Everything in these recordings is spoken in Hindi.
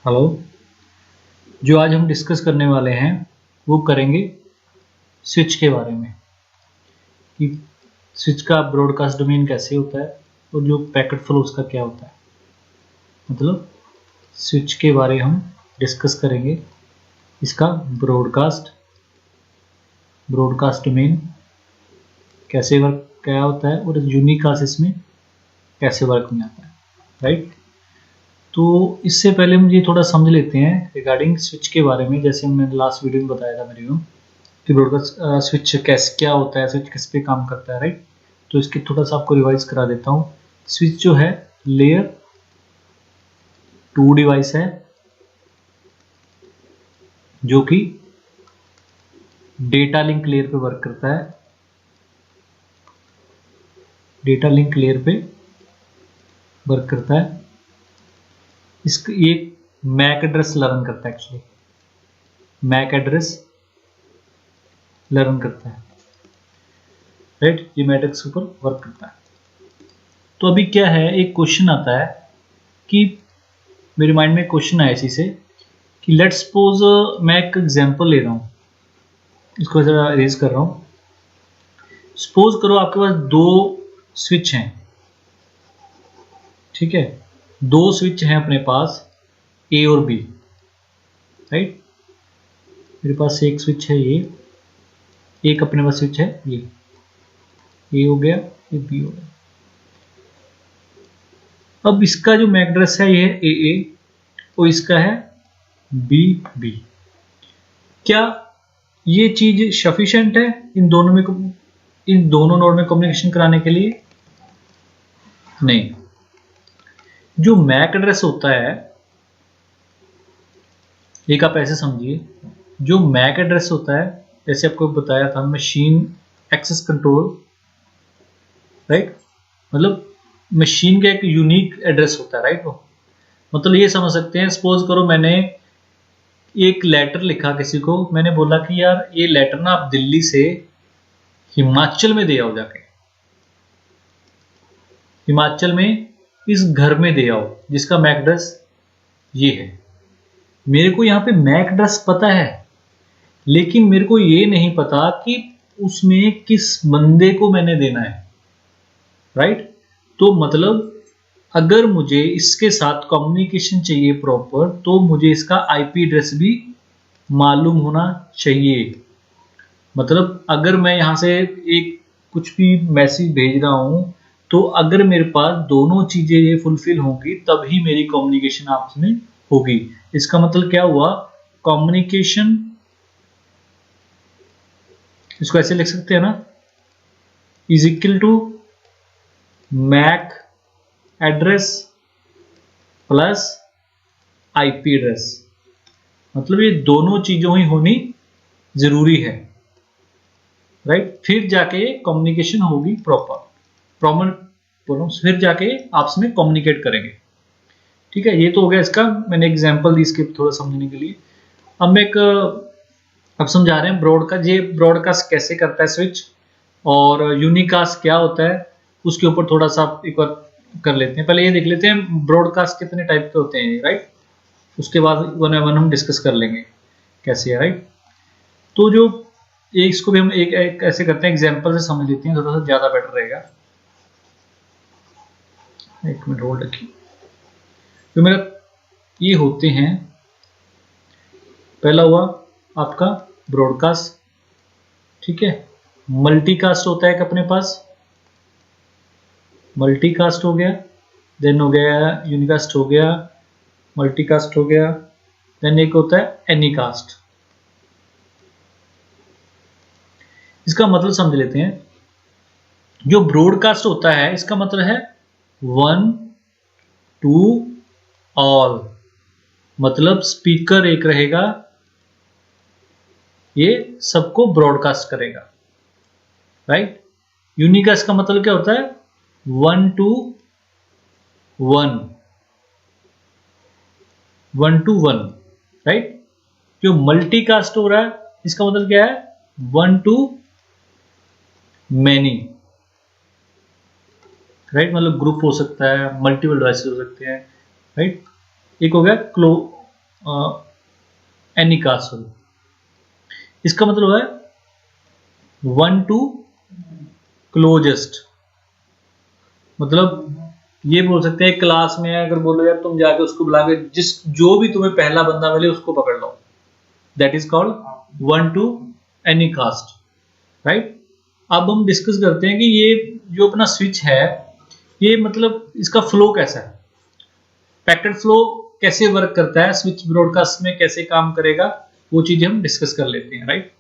हेलो। जो आज हम डिस्कस करने वाले हैं वो करेंगे स्विच के बारे में कि स्विच का ब्रॉडकास्ट डोमेन कैसे होता है और जो पैकेट फ्लो उसका क्या होता है। मतलब स्विच के बारे हम डिस्कस करेंगे, इसका ब्रॉडकास्ट डोमेन कैसे वर्क क्या होता है और यूनिकास्ट इसमें कैसे वर्क में आता है, राइट। तो इससे पहले मुझे थोड़ा समझ लेते हैं रिगार्डिंग स्विच के बारे में। जैसे मैंने लास्ट वीडियो में बताया था मेरे को कि ब्रॉडकास्ट स्विच कैसे क्या होता है, स्विच किस पे काम करता है, राइट। तो इसके थोड़ा सा आपको रिवाइज करा देता हूँ। स्विच जो है लेयर 2 डिवाइस है जो कि डेटा लिंक लेयर पे वर्क करता है। डेटा लिंक लेयर पे वर्क करता है। इसका ये मैक एड्रेस लर्न करता है, एक्चुअली मैक एड्रेस लर्न करता है, राइट। ये मैट्रिक्स के ऊपर वर्क करता है। तो अभी क्या है, एक क्वेश्चन आता है कि मेरे माइंड में क्वेश्चन आया इसी से कि लेट्स सपोज मैं एक एग्जांपल ले रहा हूँ, इसको जरा रेज कर रहा हूँ। सपोज करो आपके पास दो स्विच हैं, ठीक है। दो स्विच हैं अपने पास ए और बी, राइट। मेरे पास एक स्विच है ये, एक अपने पास स्विच है ये, ए हो गया, ये बी हो गया। अब इसका जो मैक एड्रेस है ये है ए और इसका है बी। क्या ये चीज सफिशिएंट है इन दोनों नोड में कम्युनिकेशन कराने के लिए? नहीं। जो मैक एड्रेस होता है, एक आप ऐसे समझिए, जो मैक एड्रेस होता है जैसे आपको बताया था मशीन एक्सेस कंट्रोल, राइट। मतलब मशीन का एक यूनिक एड्रेस होता है, राइट। वो मतलब ये समझ सकते हैं, सपोज करो मैंने एक लेटर लिखा किसी को, मैंने बोला कि यार ये लेटर ना आप दिल्ली से हिमाचल में दे आओ, जाके हिमाचल में इस घर में दे आओ जिसका मैक एड्रेस ये है। मेरे को यहाँ पे मैक एड्रेस पता है, लेकिन मेरे को ये नहीं पता कि उसमें किस बंदे को मैंने देना है, राइट। तो मतलब अगर मुझे इसके साथ कम्युनिकेशन चाहिए प्रॉपर, तो मुझे इसका आईपी एड्रेस भी मालूम होना चाहिए। मतलब अगर मैं यहाँ से एक कुछ भी मैसेज भेज रहा हूं, तो अगर मेरे पास दोनों चीजें ये फुलफिल होंगी तभी मेरी कम्युनिकेशन आपस में होगी। इसका मतलब क्या हुआ, कम्युनिकेशन, इसको ऐसे लिख सकते हैं ना, is equal to MAC address plus IP address. मतलब ये दोनों चीजों ही होनी जरूरी है, राइट। फिर जाके कम्युनिकेशन होगी प्रॉपर, फिर जाके आपस में कम्युनिकेट करेंगे, ठीक है। ये तो हो गया इसका, मैंने एग्जांपल दी इसके थोड़ा समझने के लिए। अब मैं अब समझा रहे हैं ब्रॉडकास्ट, ये ब्रॉडकास्ट कैसे करता है स्विच, और यूनिकास्ट क्या होता है, उसके ऊपर थोड़ा सा एक बार कर लेते हैं। पहले ये देख लेते हैं ब्रॉडकास्ट कितने टाइप के होते हैं, राइट। उसके बाद वन बाय वन हम डिस्कस कर लेंगे कैसे है, राइट। तो जो इसको भी हम एक ऐसे करते हैं, एग्जांपल से समझ लेते हैं, थोड़ा सा ज्यादा बेटर रहेगा। एक मिनट होल्ड रखिए। तो मेरा ये होते हैं, पहला हुआ आपका ब्रॉडकास्ट, ठीक है। मल्टीकास्ट होता है कि अपने पास, मल्टीकास्ट हो गया, देन हो गया यूनिकास्ट हो गया, मल्टीकास्ट हो गया, देन एक होता है एनीकास्ट। इसका मतलब समझ लेते हैं। जो ब्रॉडकास्ट होता है इसका मतलब है 1 to ऑल, मतलब स्पीकर एक रहेगा, ये सबको ब्रॉडकास्ट करेगा, राइट। यूनिकास्ट का मतलब क्या होता है, 1 to 1, राइट। जो मल्टीकास्ट हो रहा है इसका मतलब क्या है, 1 to मैनी, राइट। मतलब ग्रुप हो सकता है, मल्टीपल डिवाइसेस हो सकते हैं, राइट। एक हो गया एनीकास्ट, सॉरी, इसका मतलब है 1 to क्लोजेस्ट। मतलब ये बोल सकते हैं क्लास में अगर बोलो यार तुम जाके उसको बुला के जिस जो भी तुम्हें पहला बंदा मिले उसको पकड़ लो, that is called 1 to anycast, right. अब हम डिस्कस करते हैं कि ये जो अपना स्विच है ये मतलब इसका फ्लो कैसा है, पैकेट फ्लो कैसे वर्क करता है, स्विच ब्रॉडकास्ट में कैसे काम करेगा, वो चीजें हम डिस्कस कर लेते हैं, राइट।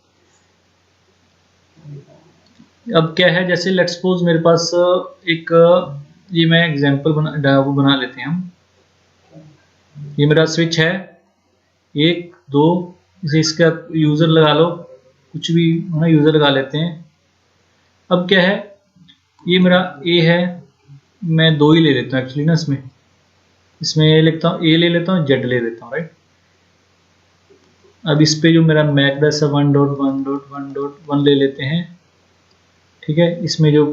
अब क्या है, जैसे लेट्स सपोज मेरे पास एक ये मैं एग्जांपल बना लेते हैं हम। ये मेरा स्विच है 1 2, इसे इसका यूजर लगा लो, कुछ भी ना यूजर लगा लेते हैं। अब क्या है, ये मेरा ए है, मैं 2 ही ले लेता हूँ एक्चुअली ना, इसमें ए लिखता हूँ, ए ले लेता हूँ, जेड ले लेता हूँ, राइट। अब इस पे जो मेरा मैक एड्रेस है 1.1.1.1 ले लेते हैं, ठीक है। इसमें जो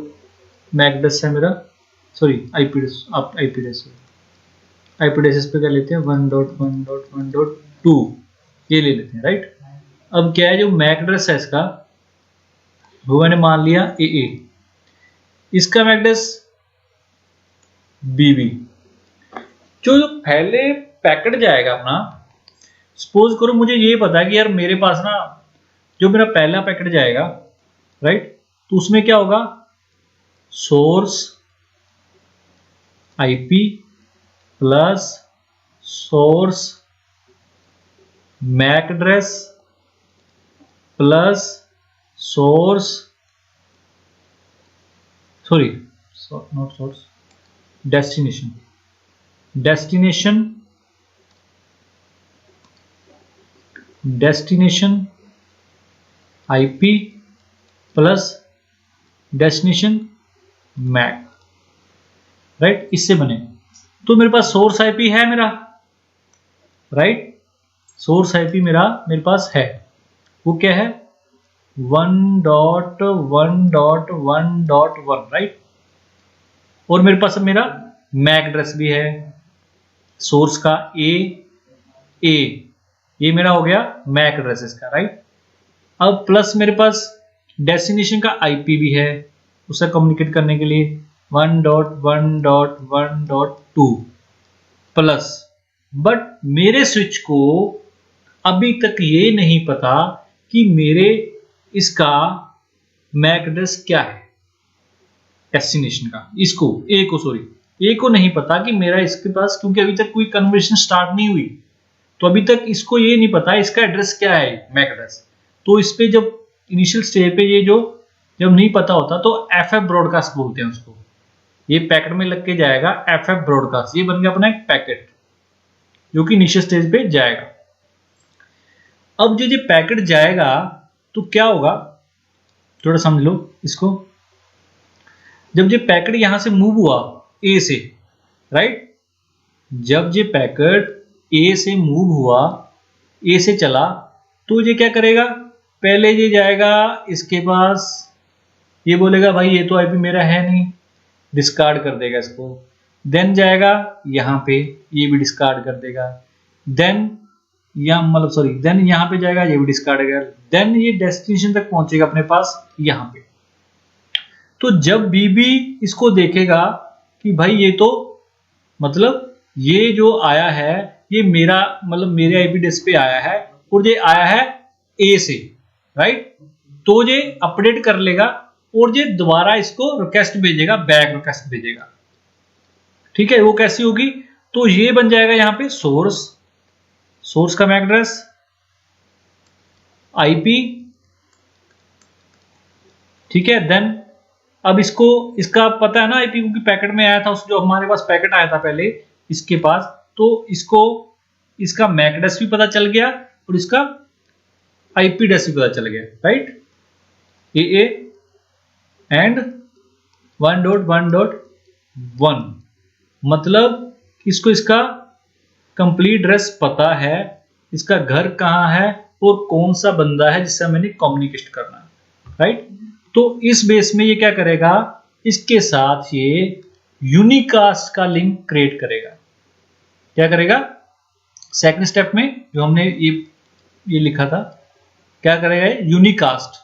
मैक एड्रेस है मेरा, सॉरी आईपी एड्रेस, आप आईपी एड्रेस पे क्या लेते हैं 1.1.1.2 ये ले लेते हैं, राइट। अब क्या है, जो मैक एड्रेस है इसका वो मैंने मान लिया ए, इसका मैक एड्रेस बीबी। जो पहले पैकेट जाएगा अपना, सपोज करो मुझे ये पता है कि यार मेरे पास ना जो मेरा पहला पैकेट जाएगा, राइट, तो उसमें क्या होगा, source IP plus source MAC address plus source, sorry not source, destination IP plus destination MAC, right, इससे बने। तो मेरे पास सोर्स आईपी है मेरा, राइट, सोर्स आईपी मेरे पास है, वो क्या है 1.1.1.1, राइट। और मेरे पास मेरा मैक एड्रेस भी है सोर्स का ए, ये मेरा हो गया मैक एड्रेस इसका, राइट। अब प्लस मेरे पास डेस्टिनेशन का आईपी भी है उससे कम्युनिकेट करने के लिए 1.1.1.2 प्लस। बट मेरे स्विच को अभी तक ये नहीं पता कि मेरे इसका मैक एड्रेस क्या है डेस्टिनेशन का, इसको ए को नहीं पता कि मेरा इसके पास, क्योंकि अभी तक कोई कन्वर्सेशन स्टार्ट नहीं हुई, तो अभी तक इसको ये नहीं पता इसका एड्रेस क्या है मैक एड्रेस। तो इस पे जब इनिशियल स्टेज पे ये जो जब नहीं पता होता तो एफएफ ब्रॉडकास्ट बोलते हैं उसको, ये पैकेट में लग के जाएगा एफएफ ब्रॉडकास्ट, ये बन गया अपना एक पैकेट जो कि इनिशियल स्टेज पे जाएगा। अब जो ये पैकेट जाएगा तो क्या होगा, थोड़ा समझ लो इसको। जब ये पैकेट यहां से मूव हुआ ए से, राइट, जब ये पैकेट ए से मूव हुआ, ए से चला, तो ये क्या करेगा, पहले ये जाएगा इसके पास, ये बोलेगा भाई ये तो आईपी मेरा है नहीं, डिस्कार्ड कर देगा इसको। देन जाएगा यहाँ पे, ये भी डिस्कार्ड कर देगा। देन देन यहाँ पे जाएगा, ये भी डिस्कार्ड करेगा। देन ये डेस्टिनेशन तक पहुंचेगा अपने पास यहाँ पे। तो जब बीबी इसको देखेगा कि भाई ये तो मतलब ये जो आया है ये मेरा मतलब मेरे आईपी एड्रेस पे आया है और ये आया है ए से, राइट, तो ये अपडेट कर लेगा और ये दोबारा इसको रिक्वेस्ट भेजेगा, बैक रिक्वेस्ट भेजेगा, ठीक है। वो कैसी होगी, तो ये बन जाएगा यहाँ पे सोर्स का मैक एड्रेस आईपी, ठीक है। देन अब इसका पता है ना आईपी, क्योंकि पैकेट में आया था, उस जो हमारे पास पैकेट आया था पहले इसके पास, तो इसको इसका मैक एड्रेस भी पता चल गया और इसका आईपी एड्रेस भी पता चल गया, राइट। ए एंड 1.1.1 मतलब इसको इसका कंप्लीट एड्रेस पता है, इसका घर कहाँ है और कौन सा बंदा है जिससे मैंने कम्युनिकेट करना है, राइट। तो इस बेस में ये क्या करेगा, इसके साथ ये यूनिकास्ट का लिंक क्रिएट करेगा। क्या करेगा, सेकंड स्टेप में जो हमने ये लिखा था, क्या करेगा, यूनिकास्ट।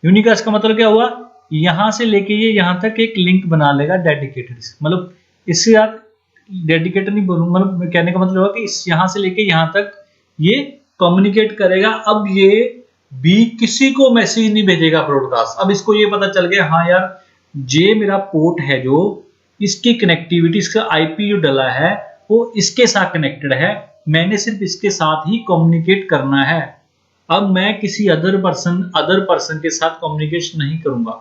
यूनिकास्ट का मतलब क्या हुआ, यहां से लेके ये यहां तक एक लिंक बना लेगा डेडिकेटेड, मतलब इससे आप डेडिकेटेड नहीं बोलूंगा, मतलब कहने का मतलब हुआ कि इस यहां से लेके यहां तक ये कम्युनिकेट करेगा। अब ये बी किसी को मैसेज नहीं भेजेगा ब्रॉडकास्ट। अब इसको ये पता चल गया, हाँ यार जे मेरा पोर्ट है, जो इसकी कनेक्टिविटी, इसका आईपी जो डला है वो इसके साथ कनेक्टेड है, मैंने सिर्फ इसके साथ ही कम्युनिकेट करना है। अब मैं किसी अदर पर्सन के साथ कम्युनिकेशन नहीं करूंगा।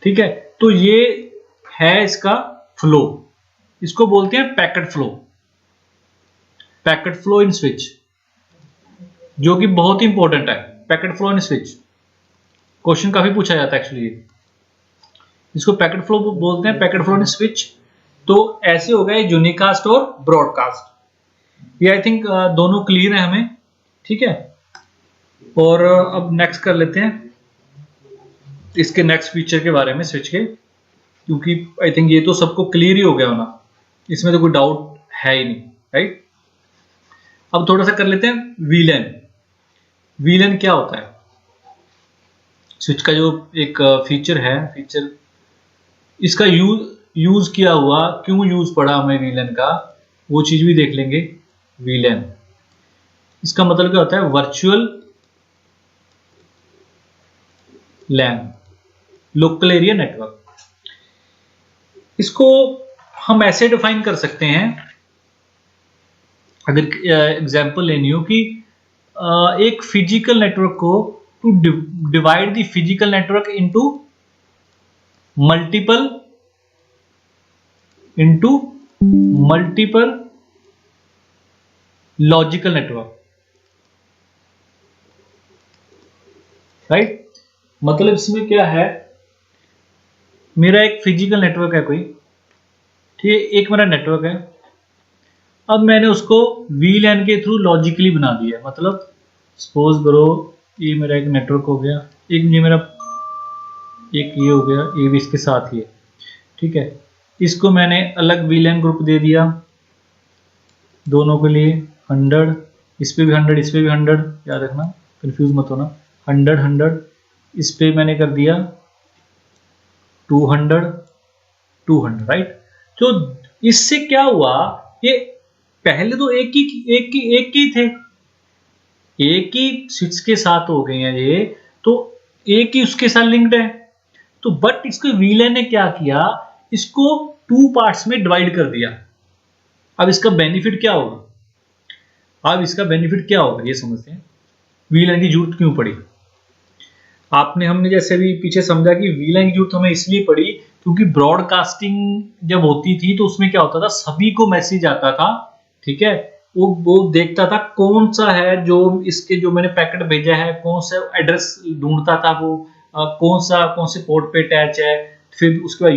ठीक है, तो ये है इसका फ्लो, इसको बोलते हैं packet flow, packet flow in switch, जो कि बहुत ही इंपॉर्टेंट है। Packet flow in switch question काफी पूछा जाता है एक्चुअली, इसको पैकेट फ्लो बोलते हैं, पैकेट फ्लो इन स्विच। तो ऐसे हो गए यूनिकास्ट और ब्रॉडकास्ट। ये आई थिंक दोनों क्लियर है हमें, ठीक है। और अब नेक्स्ट कर लेते हैं इसके नेक्स्ट फीचर के बारे में स्विच के, क्योंकि आई थिंक ये तो सबको क्लियर ही हो गया होना, इसमें तो कोई डाउट है ही नहीं, राइट। अब थोड़ा सा कर लेते हैं वीलैन। वीलैन क्या होता है, स्विच का जो एक फीचर है, फीचर इसका यूज किया हुआ, क्यों यूज पड़ा हमें वीलैन का, वो चीज भी देख लेंगे। वीलैन इसका मतलब क्या होता है, वर्चुअल लैन, लोकल एरिया नेटवर्क। इसको हम ऐसे डिफाइन कर सकते हैं, अगर एग्जांपल लेनी हो कि एक फिजिकल नेटवर्क को to divide the physical network into multiple logical network, right. मतलब इसमें क्या है, मेरा एक फिजिकल नेटवर्क है कोई, ठीक है, एक मेरा नेटवर्क है। अब मैंने उसको वीलैन के थ्रू लॉजिकली बना दिया, मतलब सपोज करो ये मेरा एक नेटवर्क हो गया, एक ये मेरा एक ये हो गया, ये भी इसके साथ ही है, ठीक है। इसको मैंने अलग वीलैन ग्रुप दे दिया दोनों के लिए, 100, इस पे भी 100, इस पे भी 100, याद रखना, कंफ्यूज मत होना, 100 100, इस पे मैंने कर दिया 200 200, राइट। तो इससे क्या हुआ, ये पहले तो एक ही थे, एक ही स्विच के साथ हो गए हैं ये, तो एक ही उसके साथ लिंक्ड है। तो बट इसको वीलैन ने क्या किया, इसको 2 पार्ट्स में डिवाइड कर दिया। अब इसका बेनिफिट क्या होगा, अब इसका बेनिफिट क्या होगा ये समझते हैं, वीलैन की जरूरत क्यों पड़ी। हमने जैसे भी पीछे समझा कि वीलैन की जरूरत हमें इसलिए पड़ी क्योंकि ब्रॉडकास्टिंग जब होती थी तो उसमें क्या होता था, सभी को मैसेज आता था, ठीक है, वो देखता था कौन सा है जो इसके जो मैंने पैकेट भेजा है, कौन सा एड्रेस ढूंढता था वो, कौन से पोर्ट पे अटैच है, फिर उसके बाद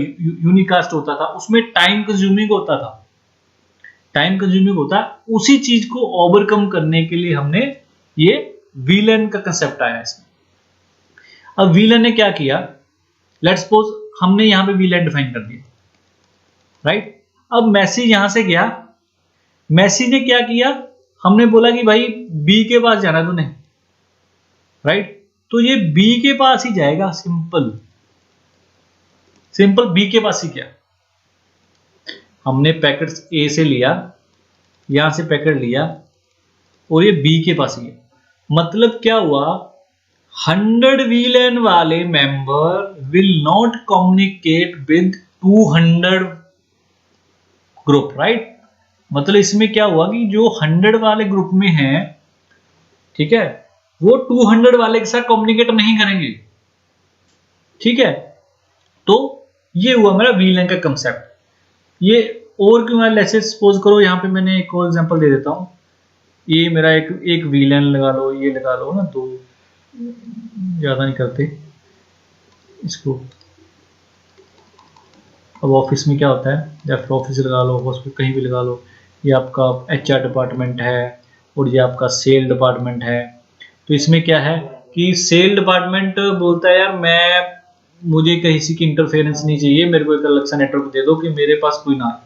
यूनिकास्ट होता था, उसमें टाइम कंज्यूमिंग होता था, उसी चीज को ओवरकम करने के लिए हमने ये वीलैन का कंसेप्ट आया इसमें। अब वीलैन ने क्या किया, लेट्स सपोज हमने यहां पे वीलैन डिफाइन कर दिया, राइट। अब मैसेज यहां से गया, मैसेज ने क्या किया, हमने बोला कि भाई बी के पास जाना तूने, राइट। तो ये बी के पास ही जाएगा, सिंपल बी के पास ही। क्या हमने पैकेट ए से लिया, यहां से पैकेट लिया और ये बी के पास ही है, मतलब क्या हुआ, 100 वीलैन वाले member will not communicate with 200 group, right. मतलब इसमें क्या हुआ कि जो 100 वाले ग्रुप में हैं, ठीक है, वो 200 वाले के साथ कम्युनिकेट नहीं करेंगे, ठीक है। तो ये हुआ मेरा वीलैन का कंसेप्ट। ये और क्यों है, लेट्स सपोज करो यहां पे मैंने एक और एग्जांपल दे देता हूं, ये मेरा एक वीलैन लगा लो, ये लगा लो ना, 2 ज्यादा नहीं करते इसको। अब ऑफिस में क्या होता है, या फिर ऑफिस लगा लो, हॉस्पिटल कहीं भी लगा लो, ये आपका HR डिपार्टमेंट है और ये आपका सेल डिपार्टमेंट है। तो इसमें क्या है कि सेल डिपार्टमेंट बोलता है यार मुझे किसी की इंटरफेरेंस नहीं चाहिए, मेरे को एक अलग सा नेटवर्क दे दो कि मेरे पास कोई ना आए।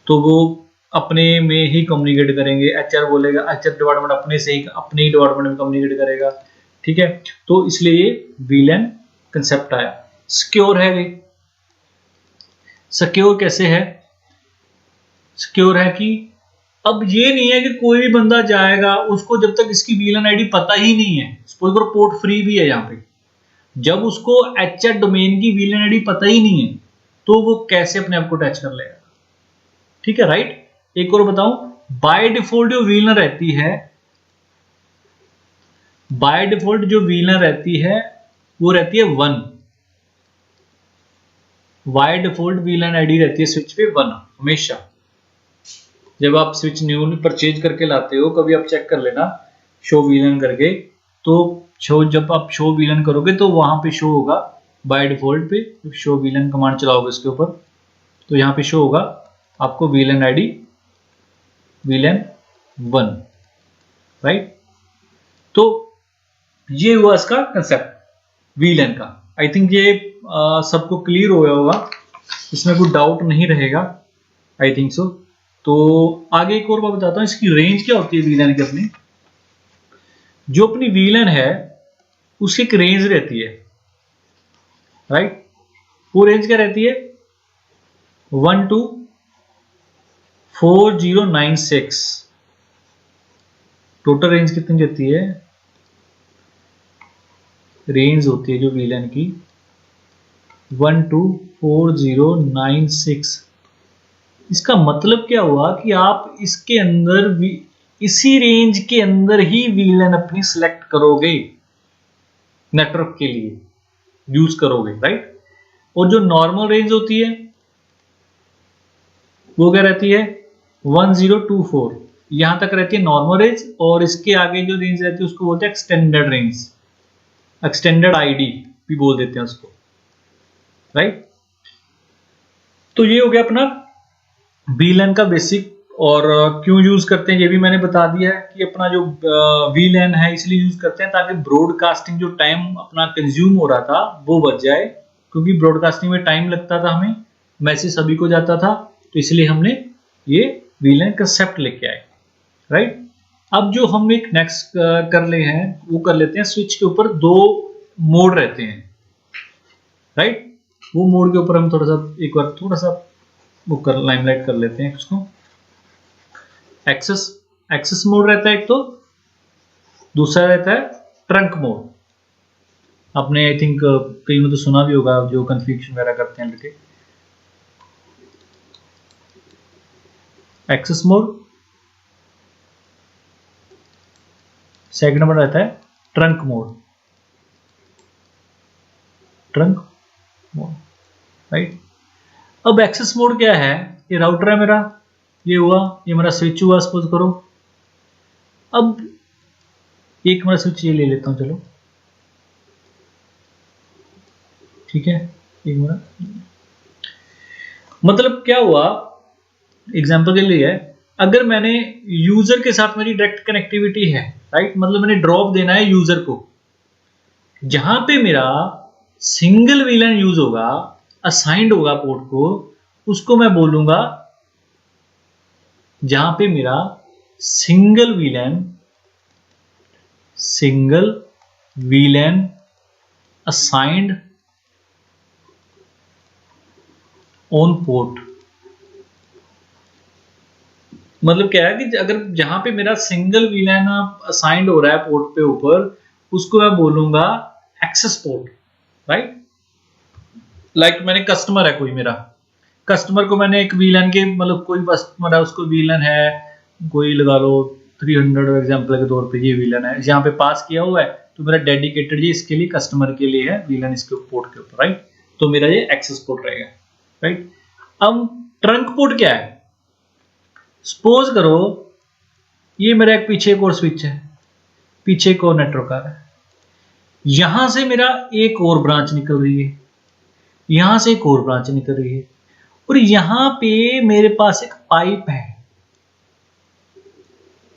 तो वो अपने में ही कम्युनिकेट करेंगे, एचआर बोलेगा, एचआर डिपार्टमेंट अपने से ही अपने ही डिपार्टमेंट में कम्युनिकेट करेगा, ठीक है। तो इसलिए ये वीलन कंसेप्ट आया। सिक्योर है ये। सिक्योर कैसे है? सिक्योर है कि अब ये नहीं है कि कोई भी बंदा जाएगा, उसको जब तक इसकी वीलन आईडी पता ही नहीं है, सपोज करो पोर्ट फ्री भी है यहाँ पे, जब उसको एचआर डोमेन की वीलन आईडी पता ही नहीं है तो वो कैसे अपने आप को अटैच कर लेगा, ठीक है, राइट। एक और बताऊं, बाय डिफॉल्ट जो वीलन रहती है, बाय डिफॉल्ट जो वीलन रहती है वो रहती है 1। बाय डिफॉल्ट वीलन आईडी रहती है स्विच पे 1 हमेशा। जब आप स्विच न्यू परचेज करके लाते हो, कभी आप चेक कर लेना शो वीलन करके, तो शो जब आप शो वीलन करोगे तो वहां पे शो होगा बाय डिफॉल्ट पे, शो वीलन कमांड चलाओगे इसके ऊपर तो यहाँ पे शो होगा आपको वीलन आईडी वीलन 1, राइट। तो ये हुआ इसका कंसेप्ट वीलन का। आई थिंक ये सबको क्लियर हो गया होगा, इसमें कोई डाउट नहीं रहेगा, आई थिंक सो। तो आगे एक और बात बताता हूँ, इसकी रेंज क्या होती है वीलन की। अपनी जो अपनी वीलन है उसकी एक रेंज रहती है, राइट। वो रेंज क्या रहती है? 1 to 4096। टोटल रेंज कितनी रहती है? रेंज होती है जो वीलन की 1 to 4096। इसका मतलब क्या हुआ कि आप इसके अंदर इसी रेंज के अंदर ही वीलन अपनी सिलेक्ट करोगे, नेटवर्क के लिए यूज करोगे, राइट। और जो नॉर्मल रेंज होती है वो क्या रहती है? 1024। यहां तक रहती है नॉर्मल रेंज, और इसके आगे जो रेंज रहती है उसको बोलते हैं एक्सटेंडेड रेंज, एक्सटेंडेड आईडी भी बोल देते हैं उसको, राइट। तो ये हो गया अपना वीलन का बेसिक, और क्यों यूज करते हैं ये भी मैंने बता दिया है कि अपना जो वीलन है इसलिए यूज करते हैं ताकि ब्रॉडकास्टिंग जो टाइम अपना कंज्यूम हो रहा था वो बच जाए, क्योंकि ब्रॉडकास्टिंग में टाइम लगता था, हमें मैसेज सभी को जाता था, तो इसलिए हमने ये वीलन कंसेप्ट लेके आए, राइट। अब जो हम एक नेक्स्ट कर ले हैं वो कर लेते हैं, स्विच के ऊपर 2 मोड रहते हैं, राइट। वो मोड के ऊपर हम थोड़ा सा एक बार थोड़ा सा वो कर लाइमलाइट कर लेते हैं उसको। एक्सेस मोड रहता है एक, तो दूसरा रहता है ट्रंक मोड। आपने आई थिंक कहीं में तो सुना भी होगा जो कॉन्फ़िगरेशन वगैरह करते हैं लड़के। एक्सेस मोड, सेकंड नंबर रहता है trunk mode, trunk mode, right. अब एक्सेस मोड क्या है? ये राउटर है मेरा, ये हुआ, ये मेरा स्विच हुआ सपोज करो। अब एक मेरा स्विच ये ले लेता हूं, चलो ठीक है, एक मेरा मतलब क्या हुआ, एग्जांपल के लिए है, अगर मैंने यूजर के साथ मेरी डायरेक्ट कनेक्टिविटी है, राइट, मतलब मैंने ड्रॉप देना है यूजर को, जहां पे मेरा सिंगल वीलन यूज होगा, असाइंड होगा पोर्ट को, उसको मैं बोलूंगा, जहां पे मेरा single VLAN assigned on port. मतलब क्या है कि अगर जहां पे मेरा सिंगल वीलन असाइंड हो रहा है पोर्ट पे ऊपर, उसको मैं बोलूंगा एक्सेस पोर्ट, राइट। लाइक मैंने कस्टमर है कोई, मेरा कस्टमर को मैंने एक वीलन के, मतलब कोई कस्टमर है उसको वीलन है कोई लगा लो 300 एग्जांपल के तौर पे, ये वीलन है यहाँ पे पास किया हुआ है, तो मेरा डेडिकेटेड ये इसके लिए कस्टमर के लिए है वीलन, इसके पोर्ट के ऊपर, राइट। तो मेरा ये एक्सेस पोर्ट रहेगा, राइट। अब ट्रंक पोर्ट क्या है? सपोज करो ये मेरा एक पीछे एक और स्विच है, पीछे एक और नेटवर्क आ रहा है, यहां से मेरा एक और ब्रांच निकल रही है, यहां से एक और ब्रांच निकल रही है, और यहां पे मेरे पास एक पाइप है।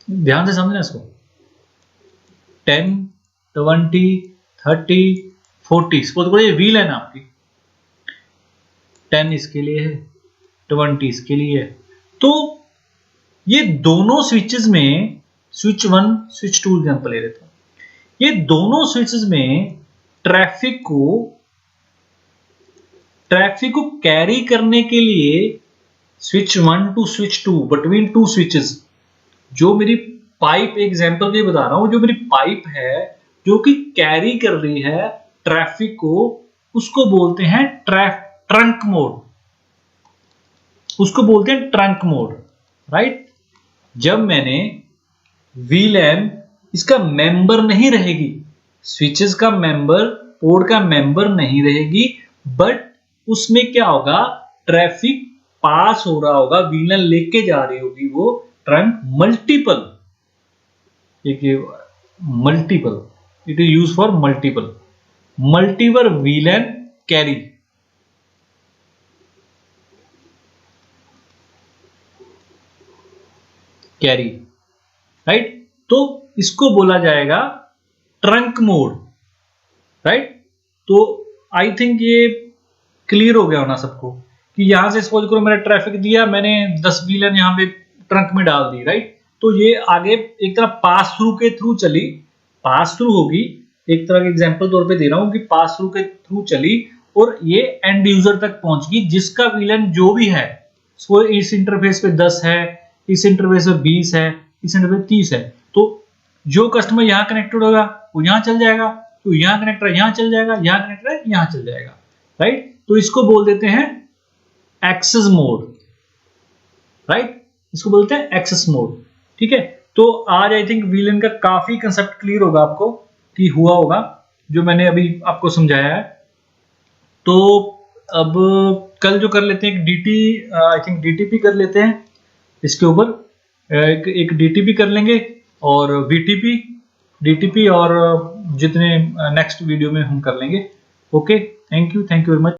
ध्यान से समझना इसको, 10, 20, 30, 40, सपोज करो ये व्हील है ना आपकी, 10 इसके लिए है, 20 इसके लिए है, तो ये दोनों स्विचेस में, स्विच 1 स्विच 2 एग्जांपल ले लेते हैं, ये दोनों स्विचेस में ट्रैफिक को कैरी करने के लिए switch 1 to switch 2 between two switches, जो मेरी पाइप, एग्जांपल के बता रहा हूं, जो मेरी पाइप है जो कि कैरी कर रही है ट्रैफिक को, उसको बोलते हैं ट्रंक मोड, उसको बोलते हैं ट्रंक मोड, राइट। जब मैंने VLAN इसका मेंबर नहीं रहेगी, स्विचेस का मेंबर, पोर्ट का मेंबर नहीं रहेगी, बट उसमें क्या होगा, ट्रैफिक पास हो रहा होगा, VLAN लेके जा रही होगी वो trunk, multiple, it is use for multiple VLAN carry, right. तो इसको बोला जाएगा ट्रंक मोड, राइट। तो आई थिंक ये क्लियर हो गया होना सबको कि यहां से सपोज करो मेरा ट्रैफिक दिया, मैंने 10 VLAN यहां पे ट्रंक में डाल दी, राइट। तो ये आगे एक तरह पास थ्रू के थ्रू चली, पास थ्रू होगी, एक तरह के एग्जांपल तौर पे दे रहा हूं कि पास थ्रू के थ्रू चली और ये एंड यूजर तक पहुंच गई, जिसका VLAN जो भी है, सो इस इंटरफेस पे 10 है, इस इंटरफेस पे 20 है, इस इंटरफेस पे 30 है, तो जो कस्टमर यहां कनेक्टेड होगा वो यहां चल जाएगा, तो यहां कनेक्टर यहां चल जाएगा, यहां कनेक्टर यहां चल जाएगा, राइट। तो इसको बोल देते हैं एक्सेस मोड, राइट, इसको बोलते हैं एक्सेस मोड, ठीक है। तो आज आई थिंक VLAN का काफी कंसेप्ट क्लियर होगा आपको कि हुआ होगा जो मैंने अभी आपको समझाया है। तो अब कल जो कर लेते हैं एक आई थिंक DTP कर लेते हैं, इसके ऊपर एक DTP कर लेंगे और DTP और जितने नेक्स्ट वीडियो में हम कर लेंगे। Okay, thank you very much.